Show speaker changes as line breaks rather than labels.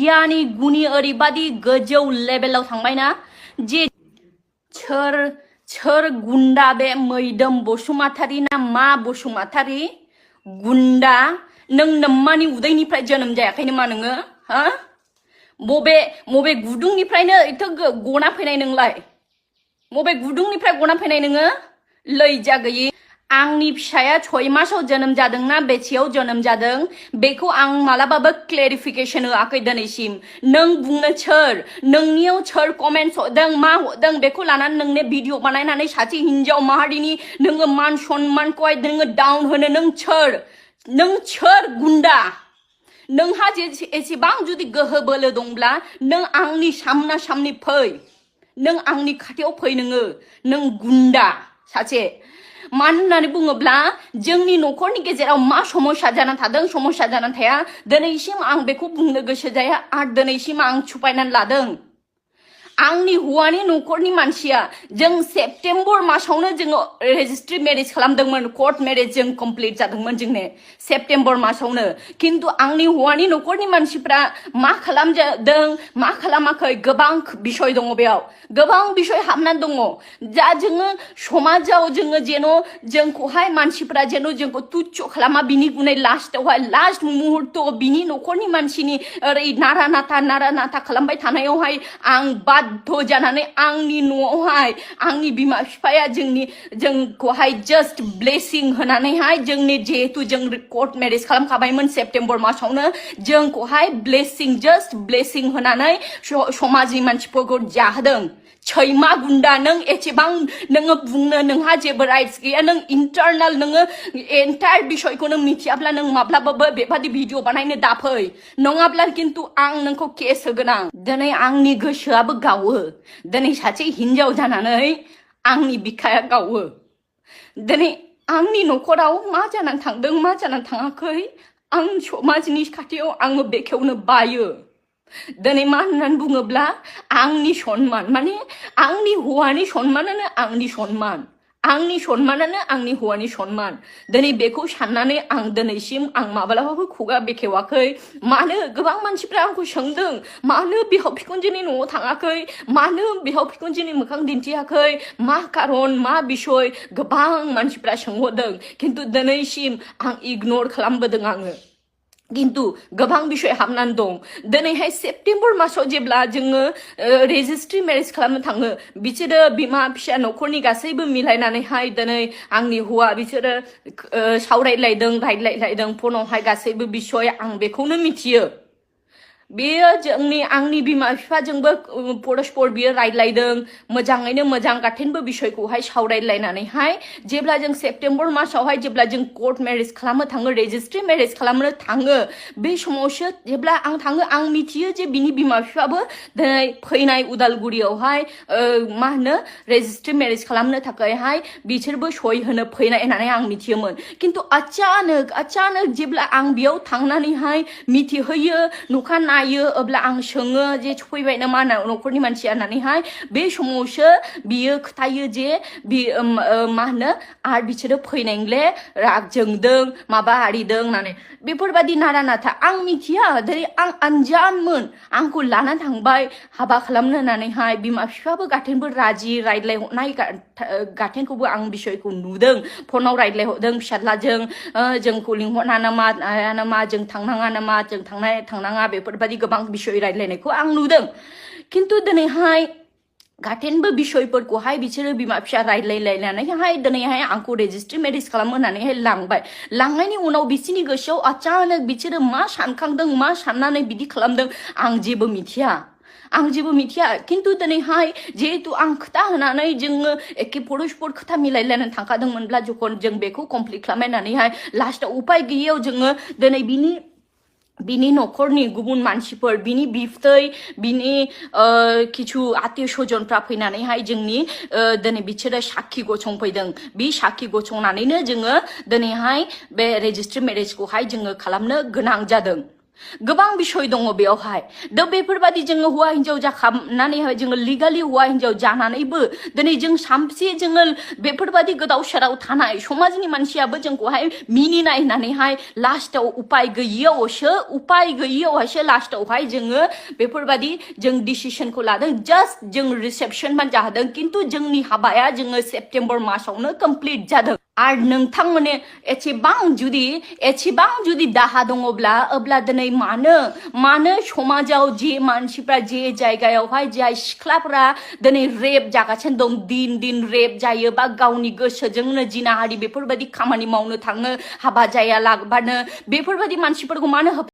गियानि गुनि ओरैबादि गोजौ लेभेलाव थांबायना जे सोर गुन्दा बे मैदोम बसुमतारी ना मा बसुमतारी गुन्दा नों नम्मानि उदैनिफ्राय जोनोम जायाखै नामा नोङो हा बबे गुदुंनिफ्रायनो एथ' गना फैनाय नोंलाय बबे गुदुंनिफ्राय गना फैनाय नोङो लैजा गैयि आंनि फिसाया 6 मासाव जोनोम जादोंना बेसेयाव जोनोम जादों बेखौ आं मालाबाबो क्लेरिफिकेशन होआखै दिनैसिम नों बुंनो नोंनियाव सोर कमेन्ट्स हरदों मा हरदों बेखौ लानानै नोंने भिडिअ बानायनानै सासे हिनजाव माहारिनि नोङो मान सन्मानखौहाय नोङो डाउन होनो नों सोर गुन्दा नोंहा एसेबां जुदि गोहो बोलो दंब्ला नों आंनि सामना सामनि फै नों आंनि खाथियाव फै नों गुन्दा सासे मानो होननानै बुङोब्ला जोंनि न'खरनि गेजेराव मा समस्या जानानै थादों समस्या जानानै थाया दिनैसिम आं बेखौ बुंनो गोसो जाया आरो दिनैसिम आं छुपायनानै लादों आंनि हौवानि न'खरनि मानसिया जों सेप्टेम्बर मासावनो जोङो रेजिस्ट्रि मेरेज खालामदोंमोन कर्ट मेरेज जों कमप्लिट जादोंमोन जोंने सेप्टेम्बर मासावनो किन्तु आंनि हौवानि न'खरनि मानसिफ्रा मा खालामदों मा खालामाखै गोबां बिषय दङ बेयाव गोबां बिषय हाबनानै दङ जा जोङो समाजाव जोङो जेन जोंखौहाय मानसिफ्रा जेन जोंखौ तुच्छ खालामा बिनि गुनै लास्ट मुहुर्त बिनि न'खरनि मानसिनि ओरै नारा नाथा खालामबाय थानायावहाय आं बाध्य जानानै आंनि न'आवहाय आंनि बिमा बिफाया जोंखौहाय जस्ट ब्लेसिं होनानैहाय जोंनि जिहेतु जों कर्ट मेरेज खालामखाबायमोन सेप्टेम्बर मासावनो जोंखौहाय जस्ट ब्लेसिं होनानै समाजनि मानसिफोरखौ जाहोदों सैमा गुन्दा नों एसेबां नोङो बुंनो नोंहा जेबो राइट्स गैया नों इन्टारनाल नोङो एन्टायर बिषयखौ नों मिथियाब्ला नों माब्लाबाबो बेबादि भिडिअ बानायनो दाफै नङाब्ला किन्तु आं नोंखौ केस होगोन आं दिनै आंनि गोसोआबो गावो दिनै सासे हिनजाव जानानै आंनि बिखाया गावो दिनै आंनि न'खराव मा जानानै थांदों मा जानानै थाङाखै आं समाजनि खाथियाव आङो बेखेवनो बायो दिनै मा होननानै बुङोब्ला आंनि सन्मान माने आंनि हौवानि सन्मानानो आंनि सन्मानानो आंनि हौवानि सन्मान दिनै बेखौ साननानै आं दिनैसिम आं माब्लाबाबो खुगा बेखेवाखै मानो गोबां मानसिफ्रा आंखौ सोंदों मानो बिहाव बिखुनजोनि न'आव थाङाखै मानो बिहाव बिखुनजोनि मोखां दिन्थियाखै मा खारन मा बिषय गोबां मानसिफ्रा सोंहरदों किन्तु दिनैसिम आं इगनर खालामबोदों आङो किन्तु गोबां बिषय हाबनानै दं दिनैहाय सेप्टेम्बर मासाव जेब्ला जोङो रेजिस्ट्रि मेरेज खालामनो थाङो बिसोरो बिमा फिसा न'खरनि गासैबो मिलायनानैहाय दिनै आंनि हौवा बिसोरो रायज्लायलायदों फनावहाय गासैबो बिषय आं बेखौनो मिथियो बेयो आंनि बिमा बिफाजोंबो परस्पर बियो रायज्लायदों मोजाङैनो मोजां गाथेनबो बिषयखौहाय सावरायलायनानैहाय जेब्ला जों सेप्टेम्बर मासावहाय जेब्ला जों कर्ट मेरेज खालामनो थाङो रेजिस्ट्रि मेरेज खालामनो थाङो बे समावसो जेब्ला आं थाङो आं मिथियो जे बिनि बिमा बिफाबो दिनै फैनाय उदालगुरियावहाय मा होनो रेजिस्ट्रि मेरेज खालामनो थाखायहाय बिसोरबो सय होनो फैनाय होननानै आं मिथियोमोन किन्तु अचानक जेब्ला आं बेयाव थांनानैहाय मिथिहोयो न'खा नायो अब्ला आं सोङो जे फैबाय नामा न'खरनि मानसिया होननानैहाय बे समावसो बियो खोथायो जे मा होनो आरो बिसोरो फैनायले राग जोंदों माबा आरिदों होननानै बेफोरबायदि नारा नाथा आं मिथिया दिनै आं आनजानमोन आंखौ लाना थांबाय हाबा खालामनो होननानैहाय बिमा बिफाबो गाथेनबो राजि रायज्लायहरनाय गाथेनखौबो आं बिषयखौ नुदों फनाव रायज्लायहरदों फिसाज्लाजों जोंखौ लिंहरना नामा जों थांनाङा नामा जों थांनाङा बेफोरबायदि गोबां बिषय रायज्लायनायखौ आं नुदों किन्तु दिनैहाय गाथेनबो बिषयफोरखौहाय बिसोरो बिमा फिसा रायज्लायलायनानैहाय दिनैहाय आंखौ रेजिस्ट्रि मेरेज खालामो होननानैहाय लांनायनि उनाव बिसोरनि गोसोआव अचानक बिसोरो मा सानखांदों मा साननानै बिदि खालामदों आं जेबो मिथिया किन्तु दिनैहाय जिहेतु आं खोथा होनानै जोङो एखे परस्पर खोथा मिलायलायनानै थांखादोंमोनब्ला जखन जों बेखौ कमप्लिट खालामनानैहाय लास्टआव उपाय गैयैयाव जोङो दिनै बिनि न'खरनि गुबुन मानसिफोर बिनि बिबथै बिनि किछु आत्मीय स्वजनफ्रा फैनानैहाय जोंनि दिनै बिसोरो साखी गसंफैदों बे साखी गसंनानैनो जोङो दिनैहाय बे रेजिस्ट्रि मेरेजखौहाय जोङो खालामनो गोनां जादों गोबां बिसय दङ बेयावहाय दा बेफोरबादि जोङो हौवा हिन्जाव जाखांनानैहाय जोङो लिगालि हौवा हिन्जाव जानानैबो दिनै जों सामसे जोङो बेफोरबादि गोदाव सोराव थानाय समाजनि मानसियाबो जोंखौहाय मिनिनाय होननानैहाय लास्टाव उपाय गैयियावहायसो लास्टावहाय जोङो बेफोरबादि जों डिसिसनखौ लादों जास्ट जों रिसेपसन मान जादों खिन्थु जोंनि हाबाया जोङो सेप्तेम्बर मासावनो कमप्लिट जादों आरो नोंथांमोने एसेबां जुदि दाहा दङब्ला अब्ला दिनै मानो समाजाव जे मानसिफ्रा जे जायगायावहाय जाय सिख्लाफ्रा दिनै रेप जागासिनो दं दिन रेप जायो बा गावनि गोसोजोंनो जिनाहारि बेफोरबायदि खामानि मावनो थाङो हाबा जाया लाबानो बेफोरबायदि मानसिफोरखौ मानो